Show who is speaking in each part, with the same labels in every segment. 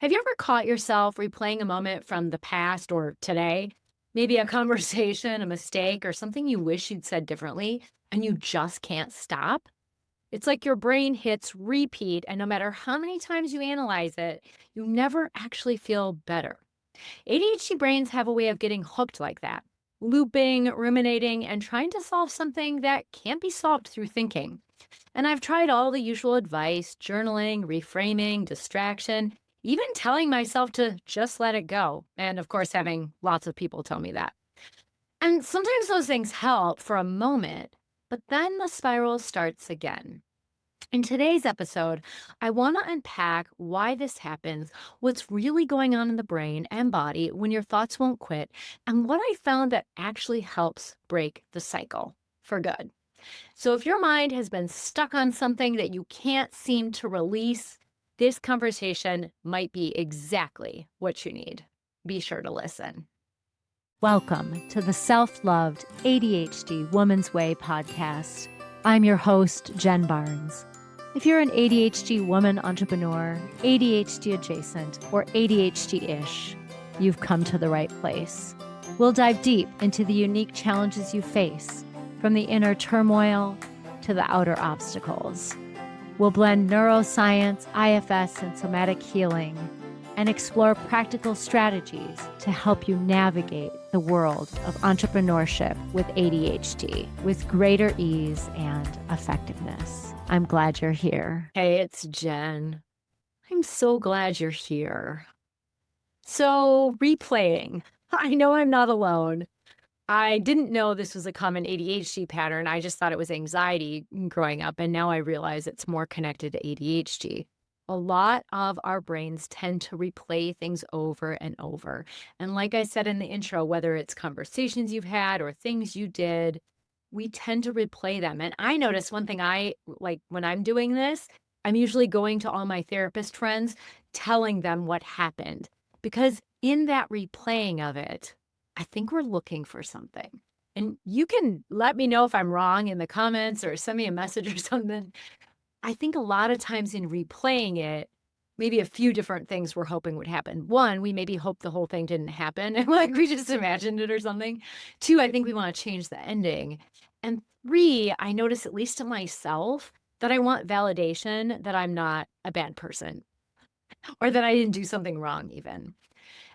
Speaker 1: Have you ever caught yourself replaying a moment from the past or today? Maybe a conversation, a mistake, or something you wish you'd said differently, and you just can't stop? It's like your brain hits repeat, and no matter how many times you analyze it, you never actually feel better. ADHD brains have a way of getting hooked like that, looping, ruminating, and trying to solve something that can't be solved through thinking. And I've tried all the usual advice journaling, reframing, distraction, even telling myself to just let it go. And of course, having lots of people tell me that. And sometimes those things help for a moment, but then the spiral starts again. In today's episode, I want to unpack why this happens, what's really going on in the brain and body when your thoughts won't quit, and what I found that actually helps break the cycle for good. So, if your mind has been stuck on something that you can't seem to release, this conversation might be exactly what you need. Be sure to listen. Welcome to the Self Loved ADHD Woman's Way podcast. I'm your host, Jen Barnes. If you're an ADHD woman entrepreneur, ADHD adjacent, or ADHD ish, you've come to the right place. We'll dive deep into the unique challenges you face, from the inner turmoil to the outer obstacles. We'll blend neuroscience, IFS, and somatic healing and explore practical strategies to help you navigate the world of entrepreneurship with ADHD with greater ease and effectiveness. I'm glad you're here. Hey, it's Jen. I'm so glad you're here. So, replaying. I know I'm not alone. I didn't know this was a common ADHD pattern. I just thought it was anxiety growing up, and now I realize it's more connected to ADHD. A lot of our brains tend to replay things over and over. And like I said in the intro, whether it's conversations you've had or things you did, we tend to replay them. And I notice one thing I like when I'm doing this, I'm usually going to all my therapist friends, telling them what happened. Because in that replaying of it, I think we're looking for something. And you can let me know if I'm wrong in the comments or send me a message or something. I think a lot of times in replaying it, maybe a few different things we're hoping would happen. One, we maybe hope the whole thing didn't happen and like we just imagined it or something. Two, I think we want to change the ending. And three, I notice, at least to myself, that I want validation that I'm not a bad person or that I didn't do something wrong, even.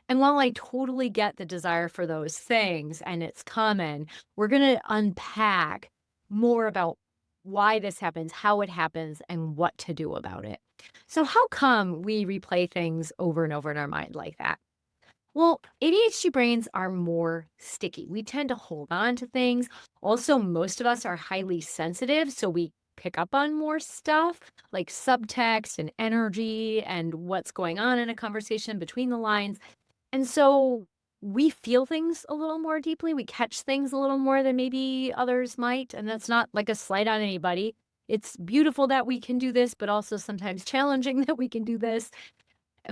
Speaker 1: And while I totally get the desire for those things and it's common, we're going to unpack more about why this happens, how it happens, and what to do about it. So, how come we replay things over and over in our mind like that? Well, ADHD brains are more sticky. We tend to hold on to things. Also, most of us are highly sensitive, so we pick up on more stuff like subtext and energy and what's going on in a conversation between the lines. And so we feel things a little more deeply. We catch things a little more than maybe others might. And that's not like a slight on anybody. It's beautiful that we can do this, but also sometimes challenging that we can do this.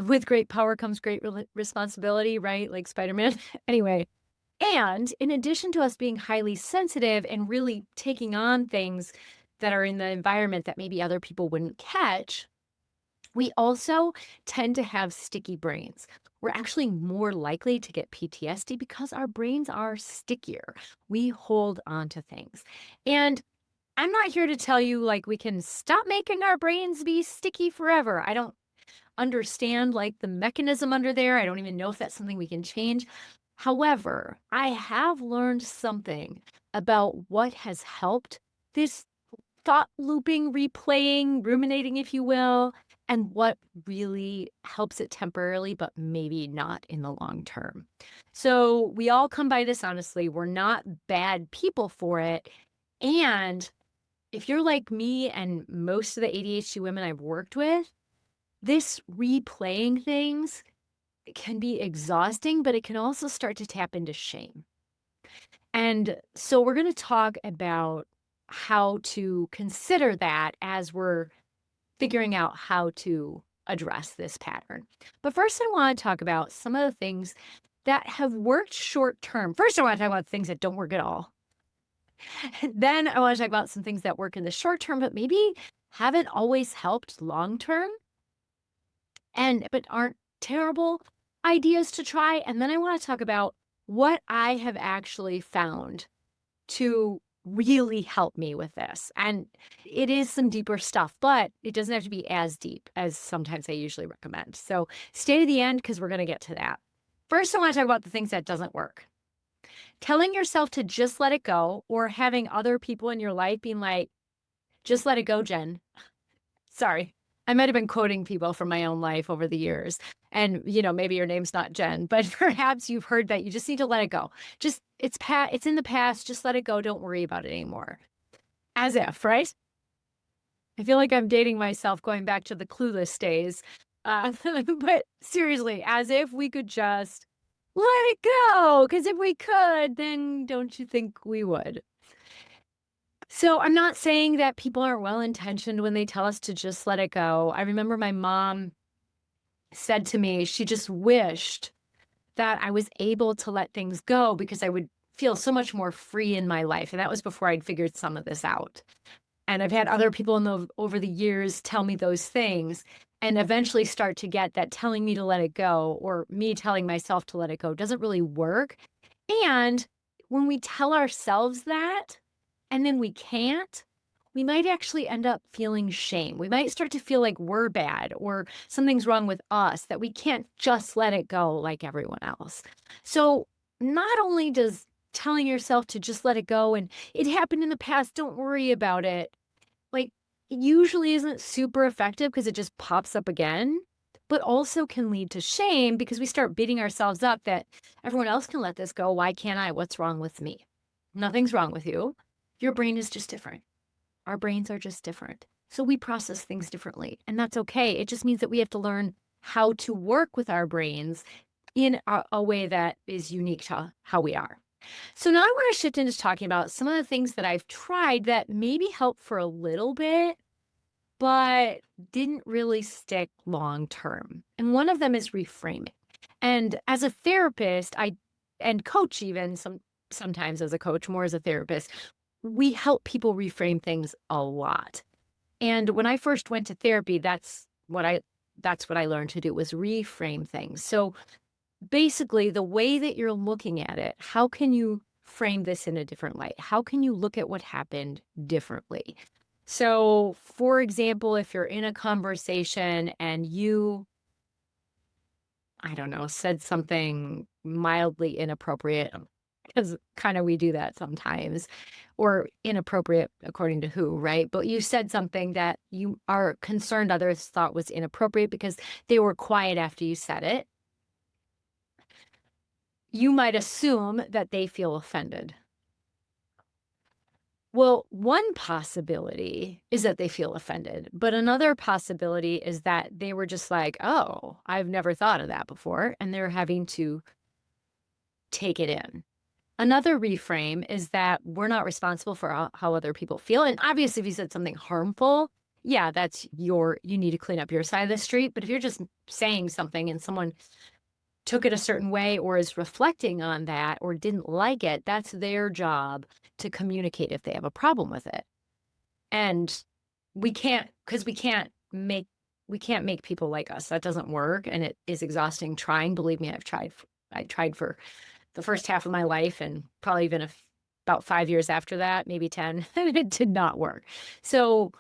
Speaker 1: With great power comes great responsibility, right? Like Spider-Man. Anyway, and in addition to us being highly sensitive and really taking on things that are in the environment that maybe other people wouldn't catch, we also tend to have sticky brains. We're actually more likely to get PTSD because our brains are stickier. We hold on to things. And I'm not here to tell you like we can stop making our brains be sticky forever. I don't understand like the mechanism under there. I don't even know if that's something we can change. However, I have learned something about what has helped this thought looping, replaying, ruminating, if you will, and what really helps it temporarily, but maybe not in the long term. So we all come by this honestly. We're not bad people for it. And if you're like me and most of the ADHD women I've worked with, this replaying things can be exhausting, but it can also start to tap into shame. And so we're going to talk about how to consider that as we're figuring out how to address this pattern. But first, I want to talk about some of the things that have worked short term. First, I want to talk about things that don't work at all. Then I want to talk about some things that work in the short term, but maybe haven't always helped long term but aren't terrible ideas to try. And then I want to talk about what I have actually found to really help me with this. And it is some deeper stuff, but it doesn't have to be as deep as sometimes I usually recommend. So stay to the end because we're going to get to that. First, I want to talk about the things that doesn't work. Telling yourself to just let it go, or having other people in your life being like, just let it go, Jen. Sorry. I might have been quoting people from my own life over the years. And, maybe your name's not Jen, but perhaps you've heard that you just need to let it go. Just it's in the past, just let it go. Don't worry about it anymore. As if, right? I feel like I'm dating myself going back to the Clueless days. But seriously, as if we could just let it go. Because if we could, then don't you think we would? So I'm not saying that people aren't well-intentioned when they tell us to just let it go. I remember my mom said to me, she just wished that I was able to let things go because I would feel so much more free in my life. And that was before I'd figured some of this out. And I've had other people over the years tell me those things and eventually start to get that telling me to let it go or me telling myself to let it go doesn't really work. And when we tell ourselves that and then we can't, we might actually end up feeling shame. We might start to feel like we're bad or something's wrong with us, that we can't just let it go like everyone else. So, not only does telling yourself to just let it go and it happened in the past, don't worry about it, like it usually isn't super effective because it just pops up again, but also can lead to shame because we start beating ourselves up that everyone else can let this go. Why can't I? What's wrong with me? Nothing's wrong with you. Your brain is just different. Our brains are just different. So we process things differently, and that's okay. It just means that we have to learn how to work with our brains in a way that is unique to how we are. So now I want to shift into talking about some of the things that I've tried that maybe helped for a little bit, but didn't really stick long term. And one of them is reframing. And as a therapist, and coach even sometimes as a coach, more as a therapist, we help people reframe things a lot. And when I first went to therapy, that's what I learned to do was reframe things. So basically, the way that you're looking at it, how can you frame this in a different light? How can you look at what happened differently? So, for example, if you're in a conversation and you, I don't know, said something mildly inappropriate, because kind of we do that sometimes, or inappropriate according to who, right? But you said something that you are concerned others thought was inappropriate because they were quiet after you said it. You might assume that they feel offended. Well, one possibility is that they feel offended, but another possibility is that they were just like, oh, I've never thought of that before, and they're having to take it in. Another reframe is that we're not responsible for how other people feel. And obviously, if you said something harmful, yeah, you need to clean up your side of the street. But if you're just saying something and someone took it a certain way or is reflecting on that or didn't like it, that's their job to communicate if they have a problem with it. And because we can't make people like us. That doesn't work. And it is exhausting trying. Believe me, I tried for the first half of my life and probably even about 5 years after that, maybe 10, and it did not work. So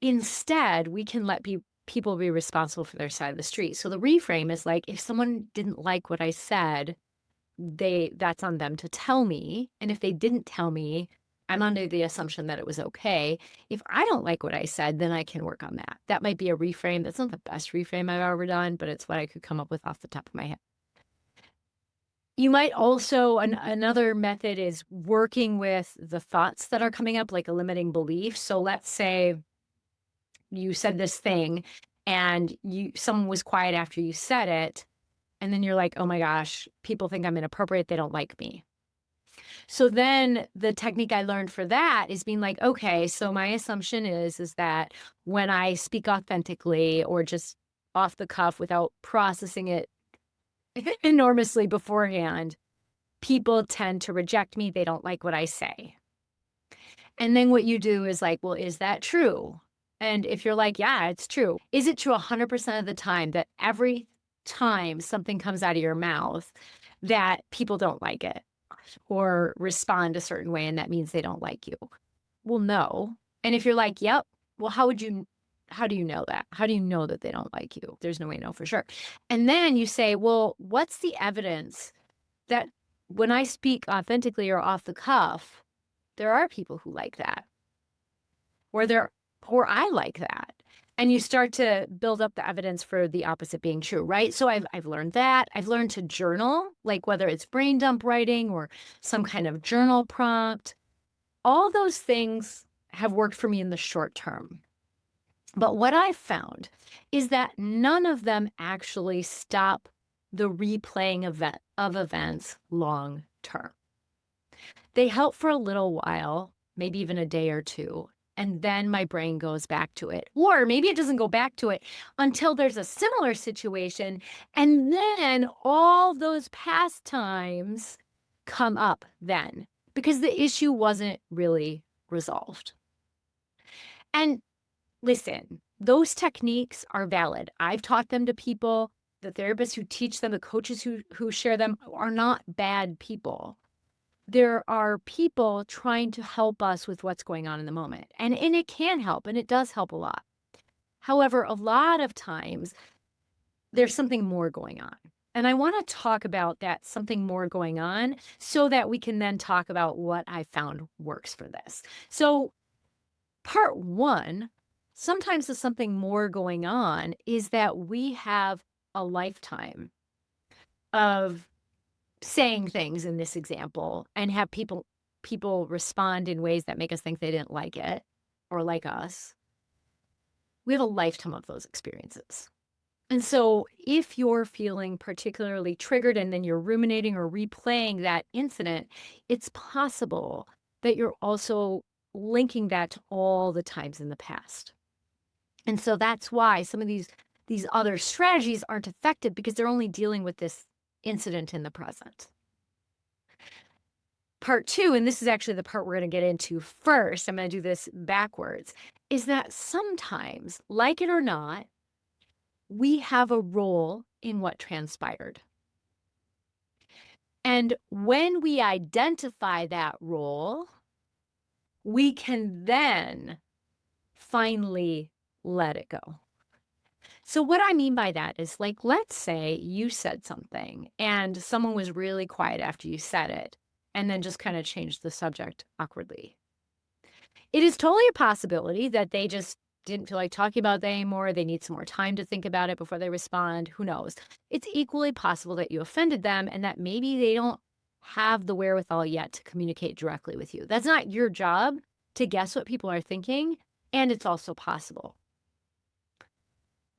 Speaker 1: instead, we can let people be responsible for their side of the street. So the reframe is like, if someone didn't like what I said, that's on them to tell me. And if they didn't tell me, I'm under the assumption that it was okay. If I don't like what I said, then I can work on that. That might be a reframe. That's not the best reframe I've ever done, but it's what I could come up with off the top of my head. You might also, another method is working with the thoughts that are coming up, like a limiting belief. So let's say you said this thing and someone was quiet after you said it. And then you're like, oh my gosh, people think I'm inappropriate. They don't like me. So then the technique I learned for that is being like, okay, so my assumption is that when I speak authentically or just off the cuff without processing it enormously beforehand, people tend to reject me. They don't like what I say. And then what you do is like, well, is that true? And if you're like, yeah, it's true. Is it true 100% of the time that every time something comes out of your mouth that people don't like it or respond a certain way, and that means they don't like you? Well, no. And if you're like, "Yep," well, how do you know that? How do you know that they don't like you? There's no way to know for sure. And then you say, "Well, what's the evidence that when I speak authentically or off the cuff, there are people who like that, or there or I like that?" And you start to build up the evidence for the opposite being true, right? So I've learned that. I've learned to journal, like whether it's brain dump writing or some kind of journal prompt. All those things have worked for me in the short term. But what I found is that none of them actually stop the replaying of events long term. They help for a little while, maybe even a day or two, and then my brain goes back to it. Or maybe it doesn't go back to it until there's a similar situation, and then all those past times come up then because the issue wasn't really resolved. And listen, those techniques are valid. I've taught them to people. The therapists who teach them, the coaches who share them are not bad people. There are people trying to help us with what's going on in the moment. And it can help, and it does help a lot. However, a lot of times there's something more going on. And I want to talk about that something more going on so that we can then talk about what I found works for this. So, part one, sometimes the something more going on is that we have a lifetime of saying things in this example and have people respond in ways that make us think they didn't like it or like us. We have a lifetime of those experiences. And so if you're feeling particularly triggered and then you're ruminating or replaying that incident, it's possible that you're also linking that to all the times in the past. And so that's why some of these other strategies aren't effective because they're only dealing with this incident in the present. Part two, and this is actually the part we're going to get into first, I'm going to do this backwards, is that sometimes, like it or not, we have a role in what transpired. And when we identify that role, we can then finally let it go. So what I mean by that is, like, let's say you said something and someone was really quiet after you said it and then just kind of changed the subject awkwardly. It is totally a possibility that they just didn't feel like talking about that anymore. They need some more time to think about it before they respond. Who knows? It's equally possible that you offended them and that maybe they don't have the wherewithal yet to communicate directly with you. That's not your job to guess what people are thinking, and it's also possible.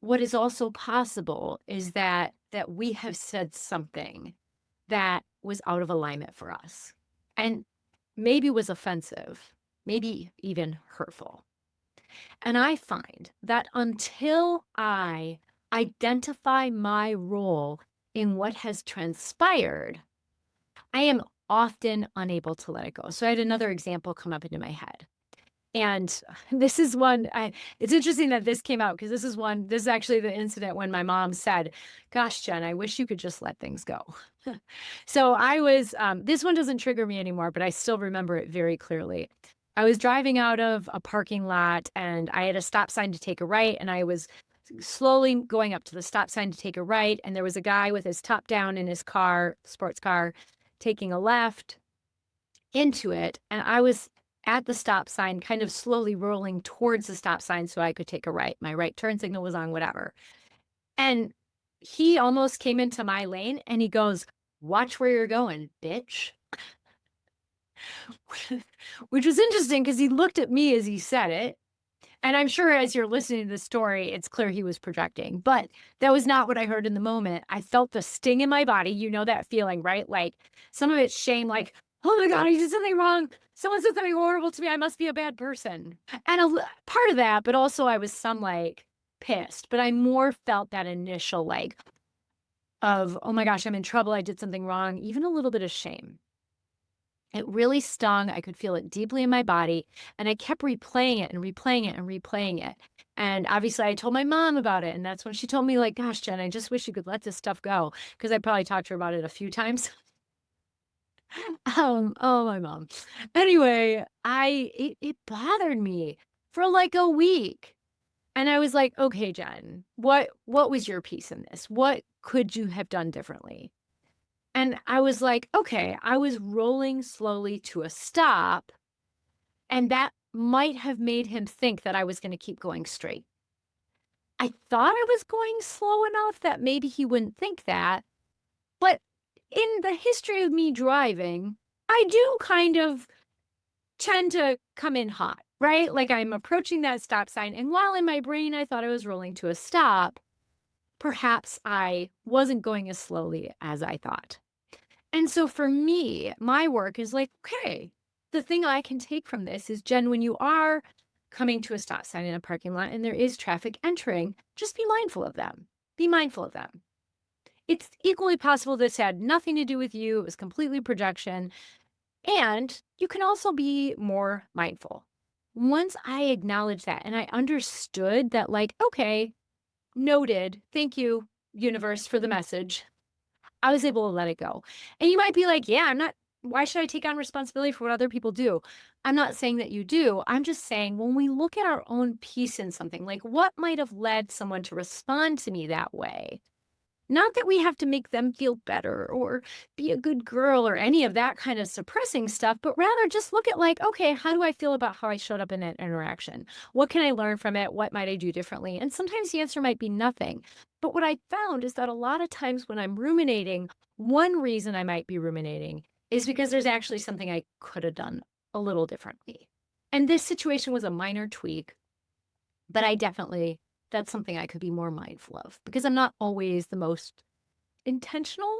Speaker 1: What is also possible is that we have said something that was out of alignment for us and maybe was offensive, maybe even hurtful. And I find that until I identify my role in what has transpired, I am often unable to let it go. So I had another example come up into my head. And this is one, it's interesting that this came out because this is actually the incident when my mom said, "Gosh, Jen, I wish you could just let things go." So I was, this one doesn't trigger me anymore, but I still remember it very clearly. I was driving out of a parking lot and I had a stop sign to take a right, and I was slowly going up to the stop sign to take a right. And there was a guy with his top down in his car, sports car, taking a left into it. And I was at the stop sign, kind of slowly rolling towards the stop sign so I could take a right. My right turn signal was on, whatever. And he almost came into my lane and he goes, "Watch where you're going, bitch." Which was interesting because he looked at me as he said it. And I'm sure as you're listening to the story, it's clear he was projecting, but that was not what I heard in the moment. I felt the sting in my body. You know that feeling, right? Like some of it's shame, like, "Oh my God, I did something wrong. Someone said something horrible to me. I must be a bad person." And part of that, but also I was some like pissed, but I more felt that initial like of, "Oh my gosh, I'm in trouble. I did something wrong." Even a little bit of shame. It really stung. I could feel it deeply in my body, and I kept replaying it and replaying it and replaying it. And obviously, I told my mom about it, and that's when she told me, like, "Gosh, Jen, I just wish you could let this stuff go," because I probably talked to her about it a few times. Oh, my mom. Anyway, it bothered me for like a week. And I was like, "Okay, Jen, what was your piece in this? What could you have done differently?" And I was like, "Okay, I was rolling slowly to a stop, and that might have made him think that I was gonna keep going straight." I thought I was going slow enough that maybe he wouldn't think that, but in the history of me driving, I do kind of tend to come in hot, right? Like, I'm approaching that stop sign, and while in my brain I thought I was rolling to a stop, perhaps I wasn't going as slowly as I thought. And so for me, my work is like, okay, the thing I can take from this is, Jen, when you are coming to a stop sign in a parking lot and there is traffic entering, just be mindful of them. Be mindful of them. It's equally possible this had nothing to do with you, it was completely projection. And you can also be more mindful. Once I acknowledged that and I understood that, like, okay, noted, thank you, universe, for the message, I was able to let it go. And you might be like, yeah, I'm not, why should I take on responsibility for what other people do? I'm not saying that you do. I'm just saying when we look at our own piece in something, like what might have led someone to respond to me that way, not that we have to make them feel better or be a good girl or any of that kind of suppressing stuff, but rather just look at, like, okay, how do I feel about how I showed up in that interaction? What can I learn from it? What might I do differently? And sometimes the answer might be nothing. But what I found is that a lot of times when I'm ruminating, one reason I might be ruminating is because there's actually something I could have done a little differently. And this situation was a minor tweak, but I definitely that's something I could be more mindful of because I'm not always the most intentional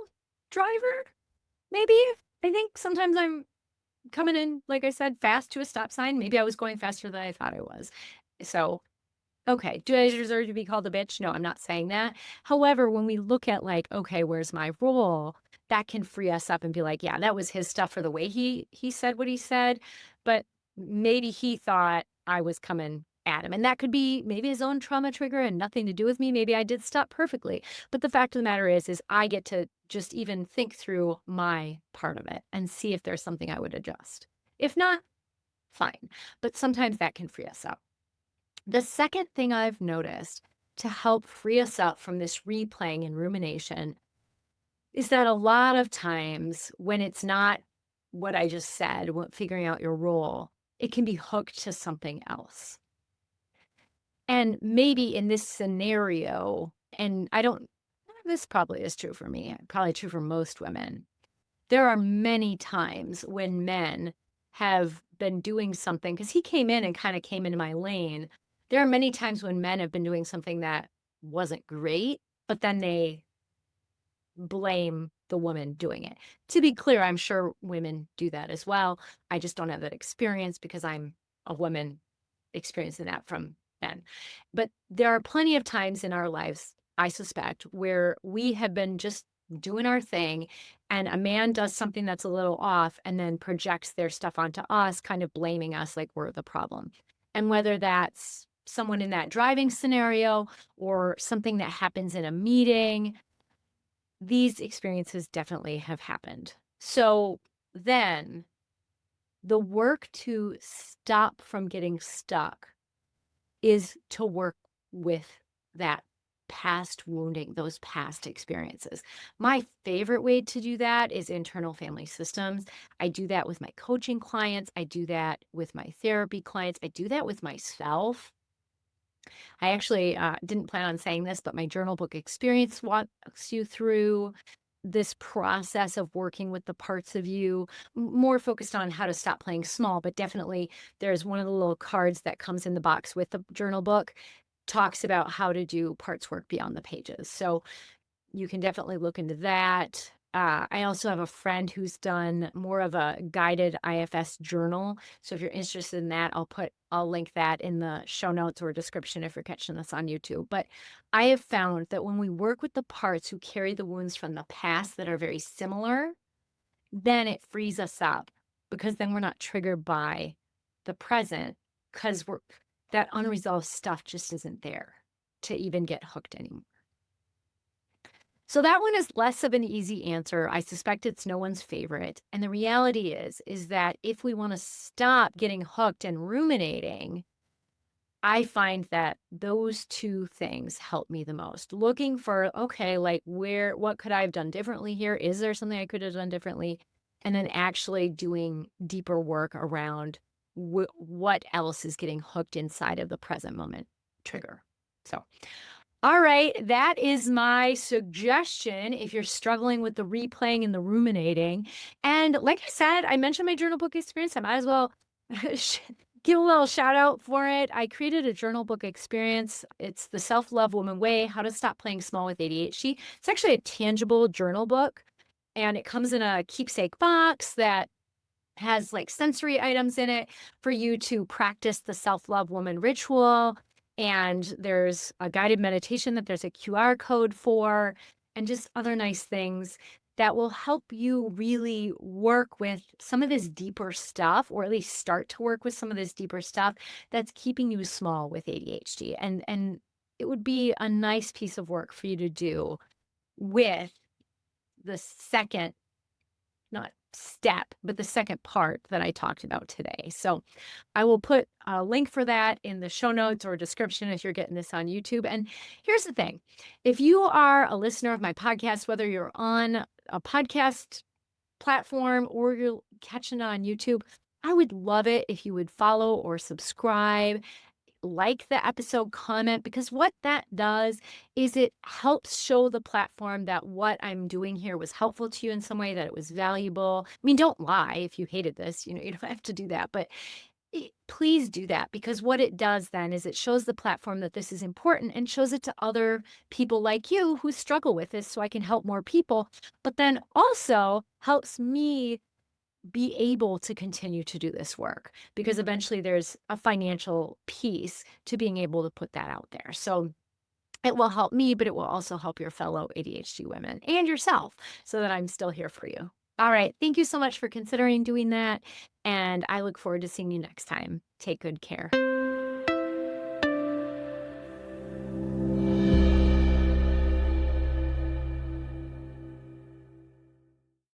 Speaker 1: driver, maybe. I think sometimes I'm coming in, like I said, fast to a stop sign. Maybe I was going faster than I thought I was. So, okay, do I deserve to be called a bitch? No, I'm not saying that. However, when we look at, like, okay, where's my role? That can free us up and be like, yeah, that was his stuff for the way he said what he said, but maybe he thought I was coming at him. And that could be maybe his own trauma trigger and nothing to do with me. Maybe I did stop perfectly. But the fact of the matter is I get to just even think through my part of it and see if there's something I would adjust. If not, fine. But sometimes that can free us up. The second thing I've noticed to help free us up from this replaying and rumination is that a lot of times when it's not what I just said, figuring out your role, it can be hooked to something else. And maybe in this scenario, and I don't, this probably is true for me, probably true for most women. There are many times when men have been doing something because he came in and kind of came into my lane. There are many times when men have been doing something that wasn't great, but then they blame the woman doing it. To be clear, I'm sure women do that as well. I just don't have that experience because I'm a woman experiencing that from men. But there are plenty of times in our lives, I suspect, where we have been just doing our thing and a man does something that's a little off and then projects their stuff onto us, kind of blaming us like we're the problem. And whether that's someone in that driving scenario or something that happens in a meeting, these experiences definitely have happened. So then the work to stop from getting stuck is to work with that past wounding, those past experiences. My favorite way to do that is internal family systems. I do that with my coaching clients. I do that with my therapy clients. I do that with myself. I actually didn't plan on saying this, but my journal book experience walks you through this process of working with the parts of you, more focused on how to stop playing small, but definitely there's one of the little cards that comes in the box with the journal book talks about how to do parts work beyond the pages. So you can definitely look into that. I also have a friend who's done more of a guided IFS journal. So if you're interested in that, I'll link that in the show notes or description if you're catching this on YouTube. But I have found that when we work with the parts who carry the wounds from the past that are very similar, then it frees us up because then we're not triggered by the present because we're that unresolved stuff just isn't there to even get hooked anymore. So that one is less of an easy answer. I suspect it's no one's favorite. And the reality is that if we want to stop getting hooked and ruminating, I find that those two things help me the most. Looking for, okay, like what could I have done differently here? Is there something I could have done differently? And then actually doing deeper work around what else is getting hooked inside of the present moment trigger. So, all right, that is my suggestion if you're struggling with the replaying and the ruminating. And like I said, I mentioned my journal book experience. I might as well give a little shout out for it. I created a journal book experience. It's the Self Love Woman Way, How to Stop Playing Small with ADHD. It's actually a tangible journal book, and it comes in a keepsake box that has like sensory items in it for you to practice the Self Love Woman ritual. And there's a guided meditation that there's a QR code for, and just other nice things that will help you really work with some of this deeper stuff, or at least start to work with some of this deeper stuff that's keeping you small with ADHD. And it would be a nice piece of work for you to do with the second, not step, but the second part that I talked about today. So I will put a link for that in the show notes or description if you're getting this on YouTube. And here's the thing, if you are a listener of my podcast, whether you're on a podcast platform or you're catching it on YouTube, I would love it if you would follow or subscribe, like the episode, comment, because what that does is it helps show the platform that what I'm doing here was helpful to you in some way, that it was valuable. I mean, don't lie if you hated this, you don't have to do that, but please do that, because what it does then is it shows the platform that this is important and shows it to other people like you who struggle with this so I can help more people, but then also helps me be able to continue to do this work, because eventually there's a financial piece to being able to put that out there. So it will help me, but it will also help your fellow ADHD women and yourself, so that I'm still here for you. All right. Thank you so much for considering doing that. And I look forward to seeing you next time. Take good care.